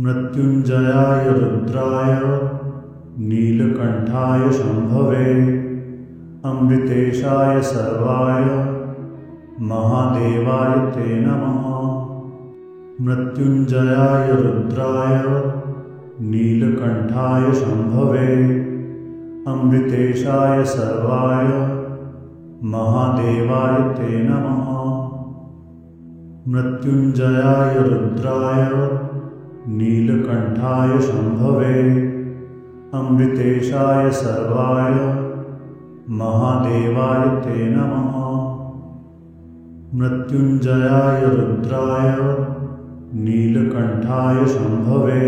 मृत्युञ्जयाय रुद्राय नीलकण्ठाय शम्भवे अमृतेशाय सर्वाय महादेवाय ते नमः। मृत्युञ्जयाय रुद्राय नीलकण्ठाय शम्भवे अमृतेशाय सर्वाय महादेवाय ते नमः। मृत्युञ्जयाय रुद्राय नीलकण्ठाय शम्भवे अमृतेशाय सर्वाय महादेवाय ते नमः। मृत्युञ्जयाय रुद्राय नीलकण्ठाय शम्भवे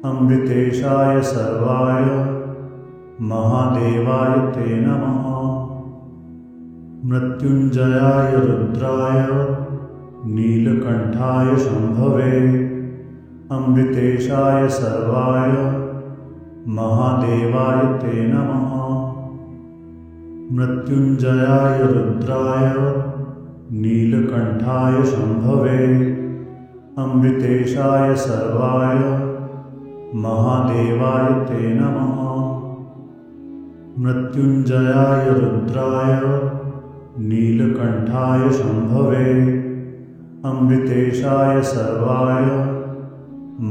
अमृतेशाय सर्वाय महादेवाय ते नमः। मृत्युञ्जयाय रुद्राय नीलकण्ठाय शम्भवे अमृतेशाय सर्वाय महादेवाय ते नमः। मृत्युञ्जयाय रुद्राय नीलकण्ठाय शम्भवे अमृतेशाय सर्वाय महादेवाय ते नमः। मृत्युञ्जयाय रुद्राय नीलकण्ठाय शम्भवे अमृतेशाय सर्वाय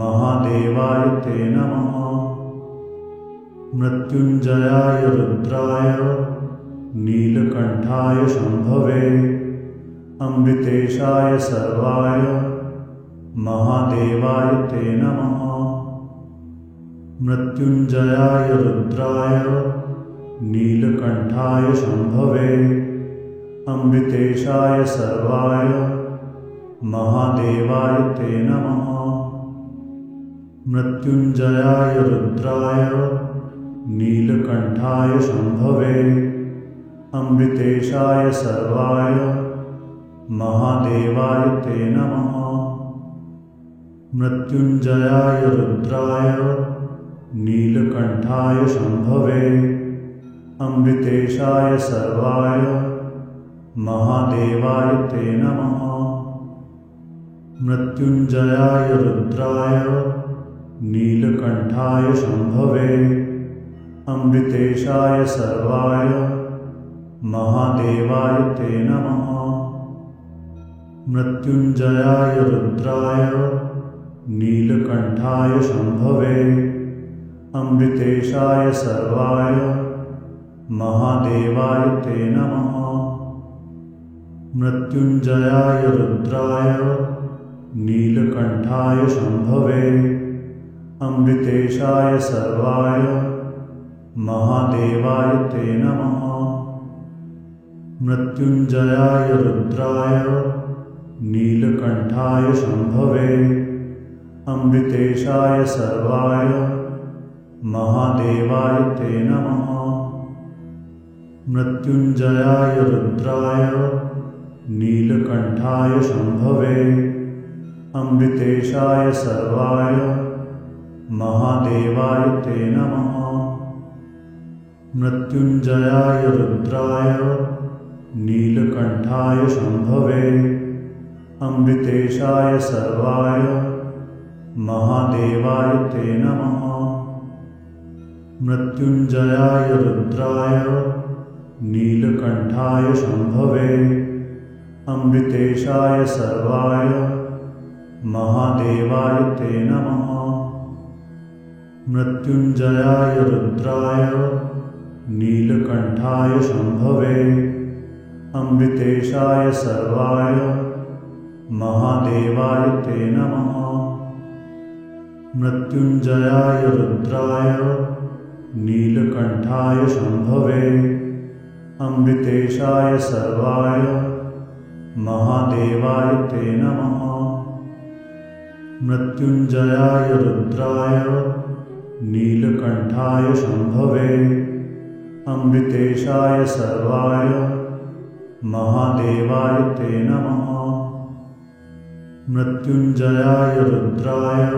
महादेवाय ते नमः। मृत्युञ्जयाय रुद्राय नीलकण्ठाय शम्भवे अमृतेशाय सर्वाय महादेवाय ते नमः। मृत्युञ्जयाय रुद्राय नीलकण्ठाय शम्भवे अमृतेशाय सर्वाय महादेवाय ते नमः। मृत्युञ्जयाय रुद्राय नीलकण्ठाय शम्भवे अमृतेशाय सर्वाय महादेवाय ते नमः। मृत्युञ्जयाय रुद्राय नीलकण्ठाय शम्भवे अमृतेशाय सर्वाय महादेवाय ते नमः। मृत्युञ्जयाय रुद्राय नीलकण्ठाय शम्भवे अमृतेशाय सर्वाय महादेवाय ते नमः। मृत्युञ्जयाय रुद्राय नीलकण्ठाय शम्भवे अमृतेशाय सर्वाय महादेवाय ते नमः। मृत्युञ्जयाय रुद्राय नीलकण्ठाय शम्भवे अमृतेशाय सर्वाय महादेवाय ते नमः। मृत्युञ्जयाय रुद्राय नीलकण्ठाय शम्भवे अमृतेशाय सर्वाय महादेवाय ते नमः। मृत्युञ्जयाय रुद्राय नीलकण्ठाय शम्भवे अमृतेशाय सर्वाय महादेवाय ते नमः। मृत्युञ्जयाय रुद्राय नीलकण्ठाय शम्भवे अमृतेशाय सर्वाय महादेवाय ते नमः। मृत्युञ्जयाय रुद्राय नीलकण्ठाय शम्भवे अमृतेशाय सर्वाय महादेवाय ते नमः। मृत्युञ्जयाय रुद्राय नीलकण्ठाय शम्भवे अमृतेशाय सर्वाय महादेवाय ते नमः। मृत्युञ्जयाय रुद्राय नीलकण्ठाय शम्भवे अमृतेशाय सर्वाय महादेवाय ते नमः। मृत्युञ्जयाय रुद्राय नीलकण्ठाय शम्भवे अमृतेशाय सर्वाय महादेवाय ते नमः। मृत्युञ्जयाय रुद्राय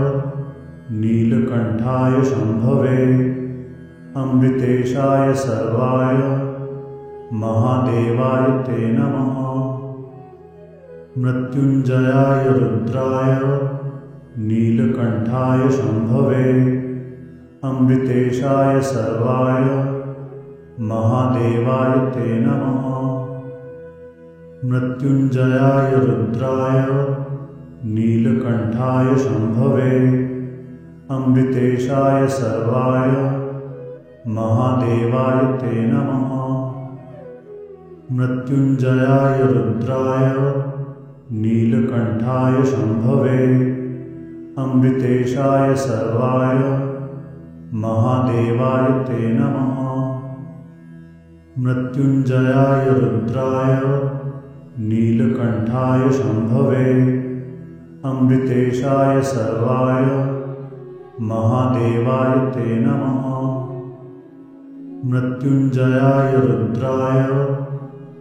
नीलकण्ठाय शम्भवे अमृतेशाय सर्वाय महादेवाय ते नमः। मृत्युञ्जयाय रुद्राय नीलकण्ठाय शम्भवे अमृतेशाय सर्वाय महादेवाय ते नमः। मृत्युञ्जयाय रुद्राय नीलकण्ठाय शम्भवे अमृतेशाय सर्वाय महादेवाय ते नमः। मृत्युञ्जयाय रुद्राय नीलकण्ठाय शम्भवे अमृतेशाय सर्वाय महादेवाय ते नमः। मृत्युञ्जयाय रुद्राय नीलकण्ठाय शम्भवे अमृतेशाय सर्वाय महादेवाय ते नमः। मृत्युञ्जयाय रुद्राय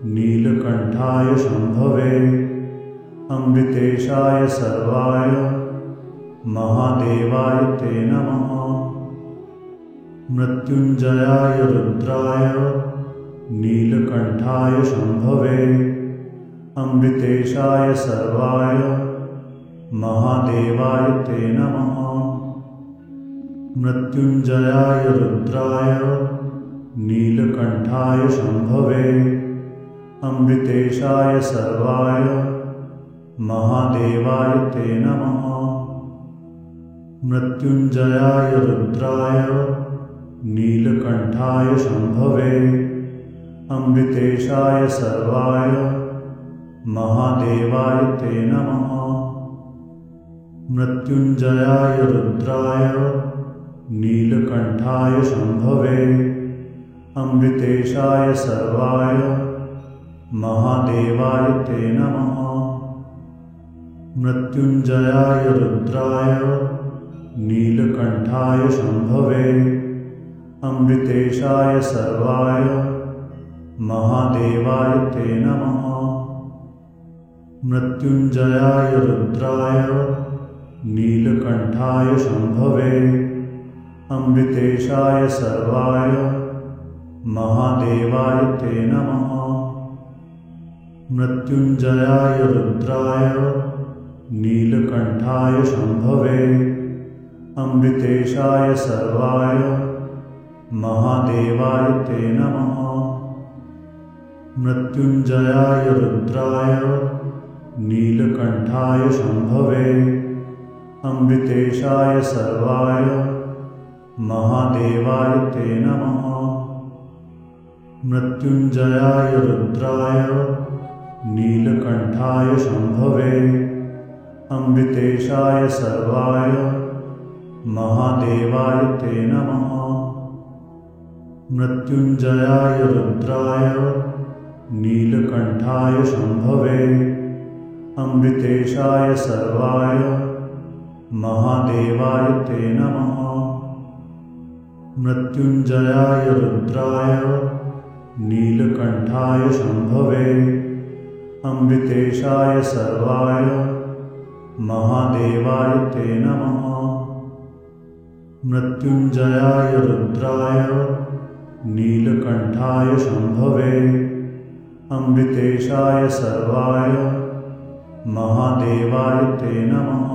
नीलकण्ठाय शम्भवे अमृतेशाय सर्वाय महादेवाय ते नमः। मृत्युञ्जयाय रुद्राय नीलकण्ठाय शम्भवे अमृतेशाय सर्वाय महादेवाय ते नमः। मृत्युञ्जयाय रुद्राय नीलकण्ठाय शम्भवे अमृतेशाय सर्वाय महादेवाय ते नमः। मृत्युञ्जयाय रुद्राय नीलकण्ठाय शम्भवे अमृतेशाय सर्वाय महादेवाय ते नमः। मृत्युञ्जयाय रुद्राय नीलकण्ठाय शम्भवे अमृतेशाय सर्वाय महादेवाय ते नमः। मृत्युञ्जयाय रुद्राय नीलकण्ठाय शम्भवे अमृतेशाय सर्वाय महादेवाय ते नमः। मृत्युञ्जयाय रुद्राय नीलकण्ठाय शम्भवे अमृतेशाय सर्वाय महादेवाय ते नमः। मृत्युञ्जयाय रुद्राय नीलकण्ठाय शम्भवे अमृतेशाय सर्वाय महादेवाय ते नमः। मृत्युञ्जयाय रुद्राय नीलकण्ठाय शम्भवे अमृतेशाय सर्वाय महादेवाय ते नमः। मृत्युञ्जयाय रुद्राय नीलकण्ठाय शम्भवे अमृतेशाय सर्वाय महादेवाय ते नमः। मृत्युञ्जयाय रुद्राय नीलकण्ठाय शम्भवे अमृतेशाय सर्वाय महादेवाय ते नमः। मृत्युञ्जयाय रुद्राय नीलकण्ठाय शम्भवे अमृतेशाय सर्वाय महादेवाय ते नमः। मृत्युञ्जयाय रुद्राय नीलकण्ठाय शम्भवे अमृतेशाय सर्वाय महादेवाय ते नमः।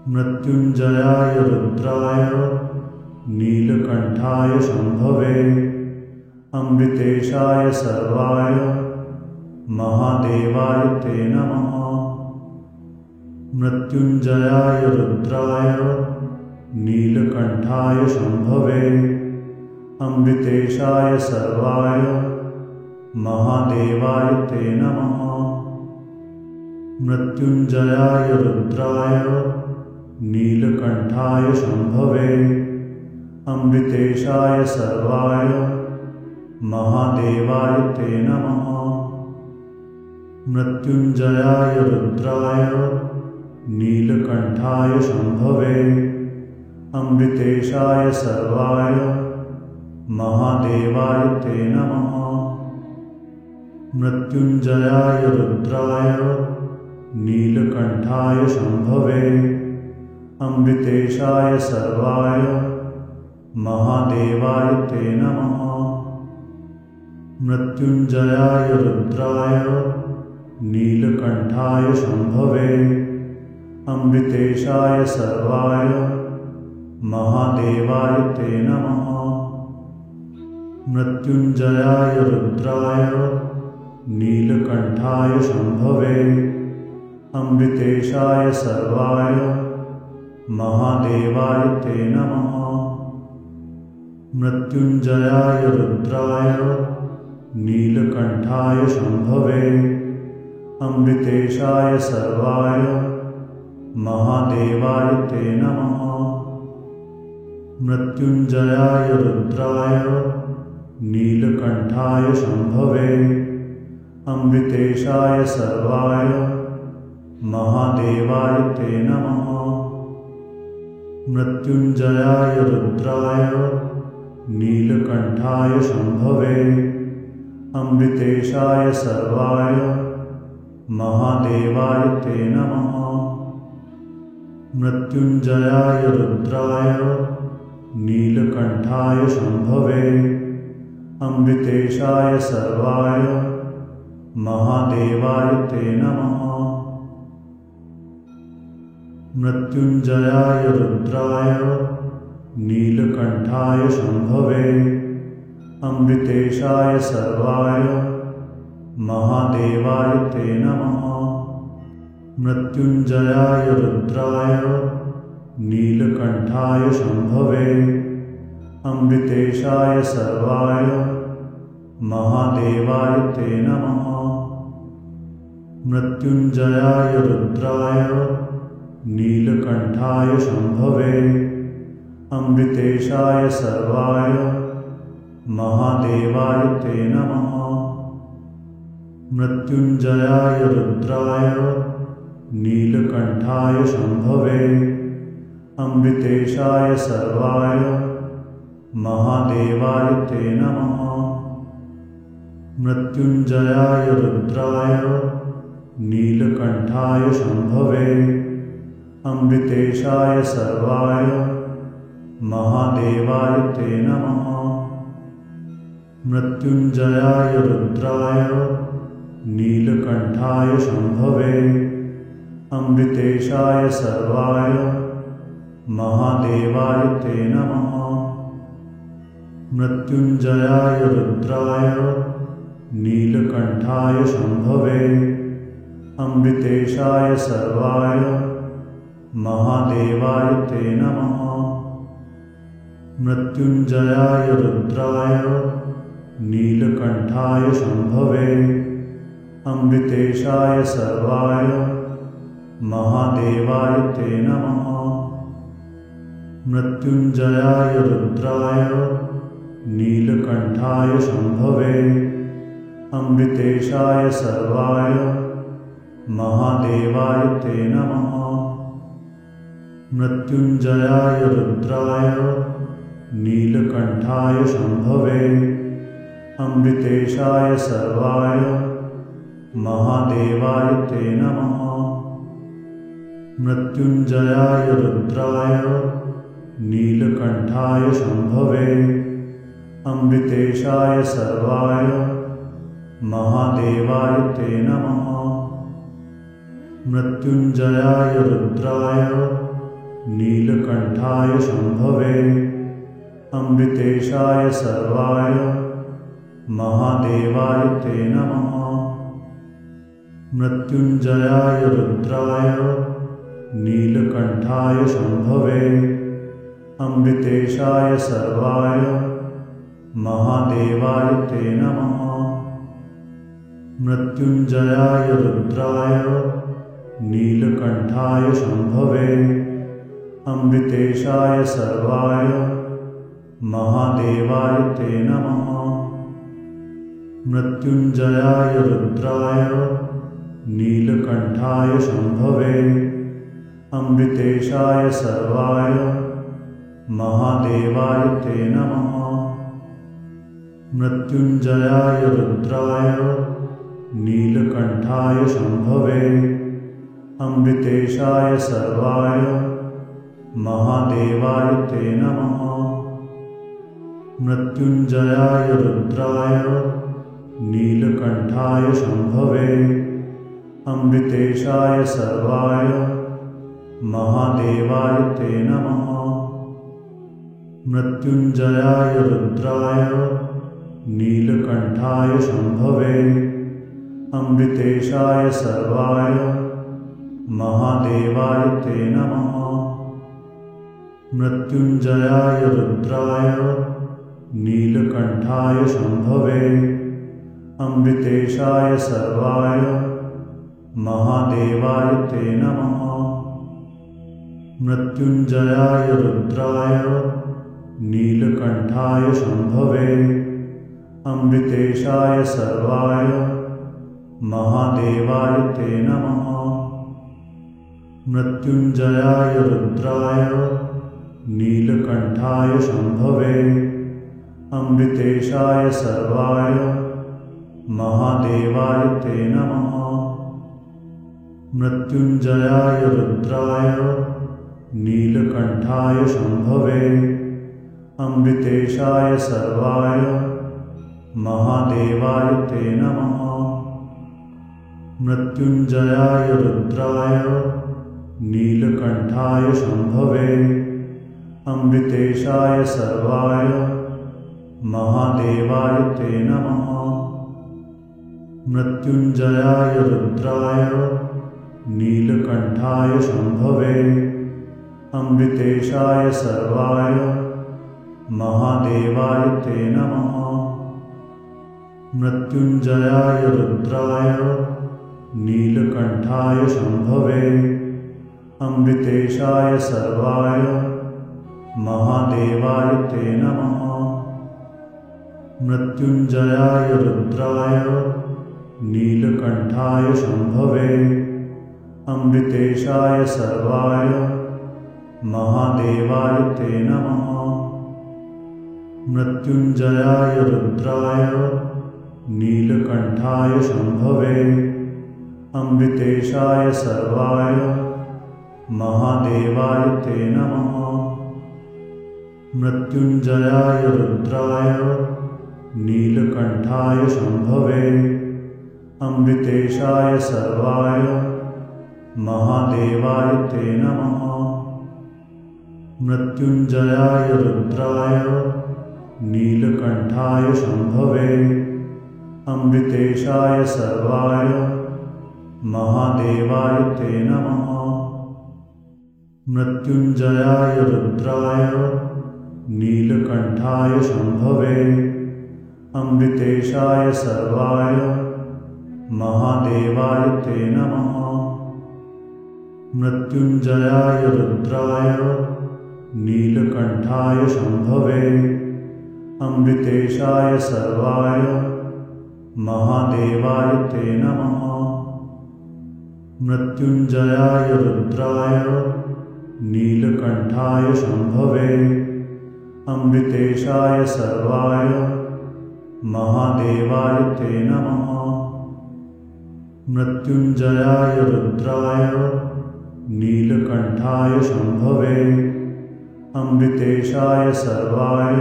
मृत्युञ्जयाय रुद्राय नीलकण्ठाय शम्भवे अमृतेशाय सर्वाय महादेवाय ते नमः। मृत्युञ्जयाय रुद्राय नीलकण्ठाय शम्भवे अमृतेशाय सर्वाय महादेवाय ते नमः। मृत्युञ्जयाय रुद्राय नीलकण्ठाय शम्भवे अमृतेशाय सर्वाय महादेवाय ते नमः। मृत्युञ्जयाय रुद्राय नीलकण्ठाय शम्भवे अमृतेशाय सर्वाय महादेवाय ते नमः। मृत्युञ्जयाय रुद्राय नीलकण्ठाय शम्भवे अमृतेशाय सर्वाय महादेवाय ते नमः। मृत्युञ्जयाय रुद्राय नीलकण्ठाय शम्भवे अमृतेशाय सर्वाय महादेवाय ते नमः। मृत्युञ्जयाय रुद्राय नीलकण्ठाय शम्भवे अमृतेशाय सर्वाय महादेवाय ते नमः। मृत्युञ्जयाय रुद्राय नीलकण्ठाय शम्भवे अमृतेशाय सर्वाय महादेवाय ते नमः। मृत्युञ्जयाय रुद्राय नीलकण्ठाय शम्भवे अमृतेशाय सर्वाय महादेवाय ते नमः। मृत्युञ्जयाय रुद्राय नीलकण्ठाय शम्भवे अमृतेशाय सर्वाय महादेवाय ते नमः। मृत्युञ्जयाय रुद्राय नीलकण्ठाय शम्भवे अमृतेशाय सर्वाय महादेवाय ते नमः। मृत्युञ्जयाय रुद्राय नीलकण्ठाय शम्भवे अमृतेशाय सर्वाय महादेवाय ते नमः। मृत्युञ्जयाय रुद्राय नीलकण्ठाय शम्भवे अमृतेशाय सर्वाय महादेवाय ते नमः। मृत्युञ्जयाय रुद्राय नीलकण्ठाय शम्भवे अमृतेशाय सर्वाय महादेवाय ते नमः। मृत्युञ्जयाय रुद्राय नीलकण्ठाय शम्भवे अमृतेशाय सर्वाय महादेवाय ते नमः। मृत्युञ्जयाय रुद्राय नीलकण्ठाय शम्भवे अमृतेशाय सर्वाय महादेवाय ते नमः। मृत्युञ्जयाय रुद्राय नीलकण्ठाय शम्भवे अमृतेशाय सर्वाय महादेवाय ते नमः। मृत्युञ्जयाय रुद्राय नीलकण्ठाय शम्भवे अमृतेशाय सर्वाय महादेवाय ते नमः। मृत्युञ्जयाय रुद्राय नीलकण्ठाय शम्भवे अमृतेशाय सर्वाय महादेवाय ते नमः। मृत्युञ्जयाय रुद्राय नीलकण्ठाय शम्भवे अमृतेशाय सर्वाय महादेवाय ते नमः। मृत्युञ्जयाय रुद्राय नीलकण्ठाय शम्भवे अमृतेशाय सर्वाय महादेवाय ते नमः। मृत्युञ्जयाय रुद्राय नीलकण्ठाय शम्भवे अमृतेशाय सर्वाय महादेवाय ते नमः। मृत्युञ्जयाय रुद्राय नीलकण्ठाय शम्भवे अमृतेशाय सर्वाय महादेवाय ते नमः। मृत्युञ्जयाय रुद्राय नीलकण्ठाय शम्भवे अमृतेशाय सर्वाय महादेवाय ते नमः। मृत्युञ्जयाय रुद्राय नीलकण्ठाय शम्भवे अमृतेशाय सर्वाय महादेवाय ते नमः। मृत्युञ्जयाय रुद्राय नीलकण्ठाय शम्भवे अमृतेशाय सर्वाय महादेवाय ते नमः। मृत्युञ्जयाय रुद्राय नीलकण्ठाय शम्भवे अमृतेशाय सर्वाय महादेवाय ते नमः। मृत्युञ्जयाय रुद्राय नीलकण्ठाय शम्भवे अमृतेशाय सर्वाय महादेवाय ते नमः। मृत्युञ्जयाय रुद्राय नीलकण्ठाय शम्भवे अमृतेशाय सर्वाय महादेवाय ते नमः। मृत्युञ्जयाय रुद्राय नीलकण्ठाय शम्भवे अमृतेशाय सर्वाय महादेवाय ते नमः। मृत्युञ्जयाय रुद्राय नीलकण्ठाय शम्भवे अमृतेशाय सर्वाय महादेवाय ते नमः। मृत्युञ्जयाय रुद्राय नीलकण्ठाय शम्भवे अमृतेशाय सर्वाय महादेवाय ते नमः। मृत्युञ्जयाय रुद्राय नीलकण्ठाय शम्भवे अमृतेशाय सर्वाय महादेवाय ते नमः। मृत्युञ्जयाय रुद्राय नीलकण्ठाय शम्भवे अमृतेशाय सर्वाय महादेवाय ते नमः। मृत्युञ्जयाय रुद्राय नीलकण्ठाय शम्भवे अमृतेशाय सर्वाय महादेवाय ते नमः। मृत्युञ्जयाय रुद्राय नीलकण्ठाय शम्भवे अमृतेशाय सर्वाय महादेवाय ते नमः। मृत्युञ्जयाय रुद्राय नीलकण्ठाय शम्भवे अमृतेशाय सर्वाय महादेवाय ते नमः। मृत्युञ्जयाय रुद्राय नीलकण्ठाय शम्भवे अमृतेशाय सर्वाय महादेवाय ते नमः। मृत्युञ्जयाय रुद्राय नीलकण्ठाय शम्भवे अमृतेशाय सर्वाय महादेवाय ते नमः। मृत्युञ्जयाय रुद्राय नीलकण्ठाय शम्भवे अमृतेशाय सर्वाय महादेवाय ते नमः। मृत्युञ्जयाय रुद्राय नीलकण्ठाय शम्भवे अमृतेशाय सर्वाय महादेवाय ते नमः। मृत्युञ्जयाय रुद्राय नीलकण्ठाय शम्भवे अमृतेशाय सर्वाय महादेवाय ते नमः। मृत्युञ्जयाय रुद्राय नीलकण्ठाय शम्भवे अमृतेशाय सर्वाय महादेवाय ते नमः। मृत्युञ्जयाय रुद्राय नीलकण्ठाय शम्भवे अमृतेशाय सर्वाय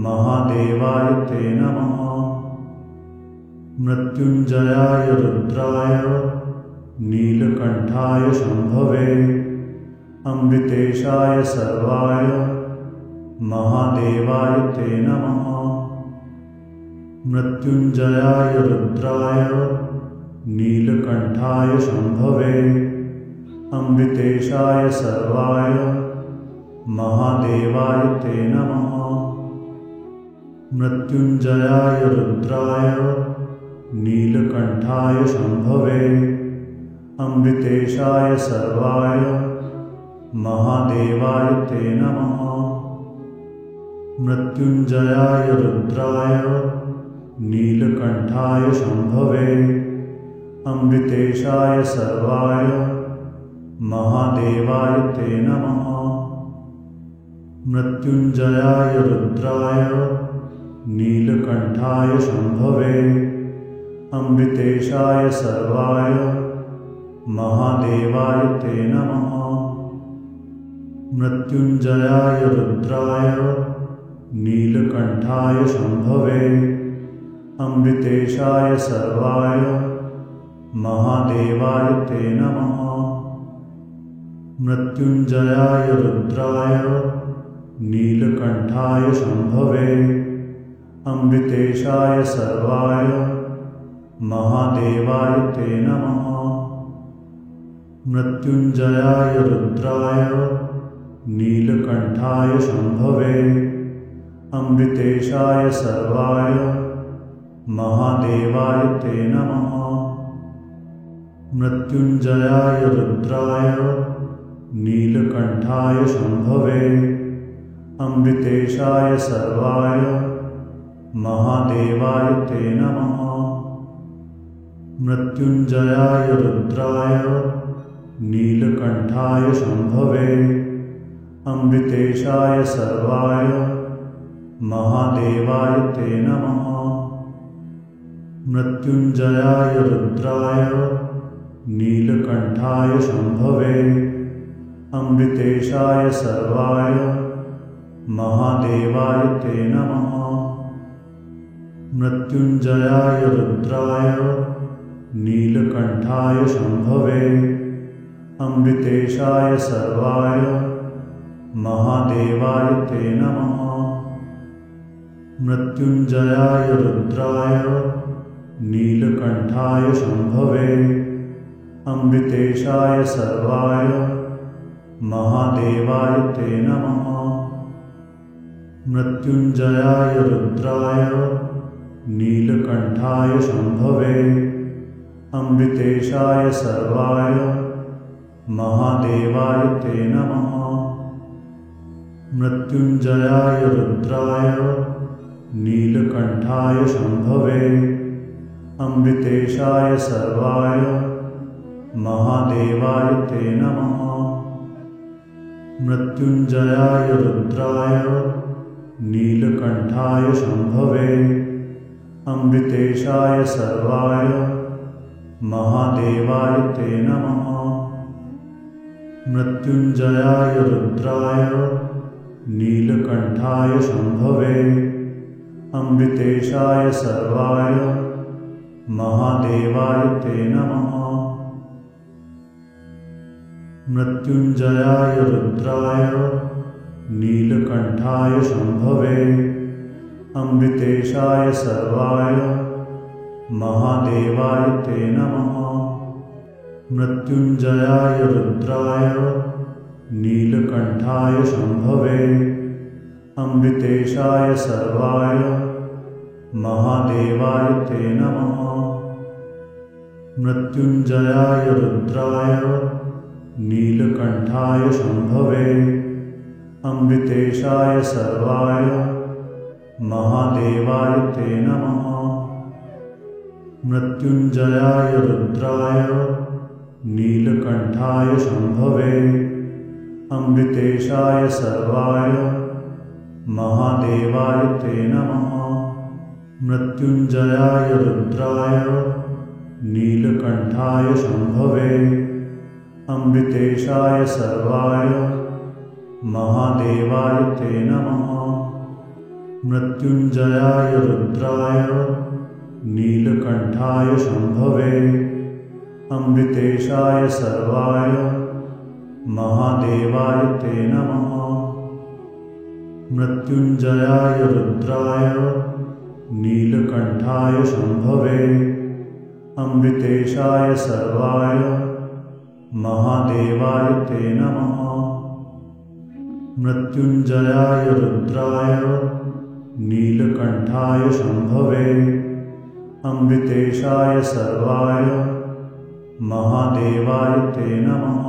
महादेवाय ते नमः। मृत्युञ्जयाय रुद्राय नीलकण्ठाय शम्भवे अमृतेशाय सर्वाय महादेवाय ते नमः। मृत्युञ्जयाय रुद्राय नीलकण्ठाय शम्भवे अमृतेशाय सर्वाय महादेवाय ते नमः। मृत्युञ्जयाय रुद्राय नीलकण्ठाय शम्भवे अमृतेशाय सर्वाय महादेवाय ते नमः। मृत्युञ्जयाय रुद्राय नीलकण्ठाय शम्भवे अमृतेशाय सर्वाय महादेवाय ते नमः। मृत्युञ्जयाय रुद्राय नीलकण्ठाय शम्भवे अमृतेशाय सर्वाय महादेवाय ते नमः। मृत्युञ्जयाय रुद्राय नीलकण्ठाय शम्भवे अमृतेशाय सर्वाय महादेवाय ते नमः। मृत्युञ्जयाय रुद्राय नीलकण्ठाय शम्भवे अमृतेशाय सर्वाय महादेवाय ते नमः। मृत्युञ्जयाय रुद्राय नीलकण्ठाय शम्भवे अमृतेशाय सर्वाय महादेवाय ते नमः। मृत्युञ्जयाय रुद्राय नीलकण्ठाय शम्भवे अमृतेशाय सर्वाय महादेवाय ते नमः। मृत्युञ्जयाय रुद्राय नीलकण्ठाय शम्भवे अमृतेशाय सर्वाय महादेवाय ते नमः। मृत्युञ्जयाय रुद्राय नीलकण्ठाय शम्भवे अमृतेशाय सर्वाय महादेवाय ते नमः। मृत्युञ्जयाय रुद्राय नीलकण्ठाय शम्भवे अमृतेशाय सर्वाय महादेवाय ते नमः। मृत्युञ्जयाय रुद्राय नीलकण्ठाय शम्भवे अमृतेशाय सर्वाय महादेवाय ते नमः। मृत्युञ्जयाय रुद्राय नीलकण्ठाय शम्भवे अमृतेशाय सर्वाय महादेवाय ते नमः। मृत्युञ्जयाय रुद्राय नीलकण्ठाय शम्भवे अमृतेशाय सर्वाय महादेवाय ते नमः। मृत्युञ्जयाय रुद्राय नीलकण्ठाय शम्भवे अमृतेशाय सर्वाय महादेवाय ते नमः। मृत्युञ्जयाय रुद्राय नीलकण्ठाय शम्भवे अमृतेशाय सर्वाय महादेवाय ते नमः। मृत्युञ्जयाय रुद्राय नीलकण्ठाय शम्भवे अमृतेशाय सर्वाय महादेवाय ते नमः। मृत्युञ्जयाय रुद्राय नीलकण्ठाय शम्भवे अमृतेशाय सर्वाय महादेवाय ते नमः। मृत्युञ्जयाय रुद्राय नीलकण्ठाय शम्भवे अमृतेशाय सर्वाय महादेवाय ते नमः। मृत्युञ्जयाय रुद्राय नीलकण्ठाय शम्भवे अमृतेशाय सर्वाय महादेवाय ते नमः। मृत्युञ्जयाय रुद्राय नीलकण्ठाय शम्भवे अमृतेशाय सर्वाय महादेवाय ते नमः। मृत्युञ्जयाय रुद्राय नीलकण्ठाय शम्भवे अमृतेशाय सर्वाय महादेवाय ते नमः। मृत्युञ्जयाय रुद्राय नीलकण्ठाय शम्भवे अमृतेशाय सर्वाय महादेवाय ते नमः। मृत्युञ्जयाय रुद्राय नीलकण्ठाय शम्भवे अमृतेशाय सर्वाय महादेवाय ते नमः।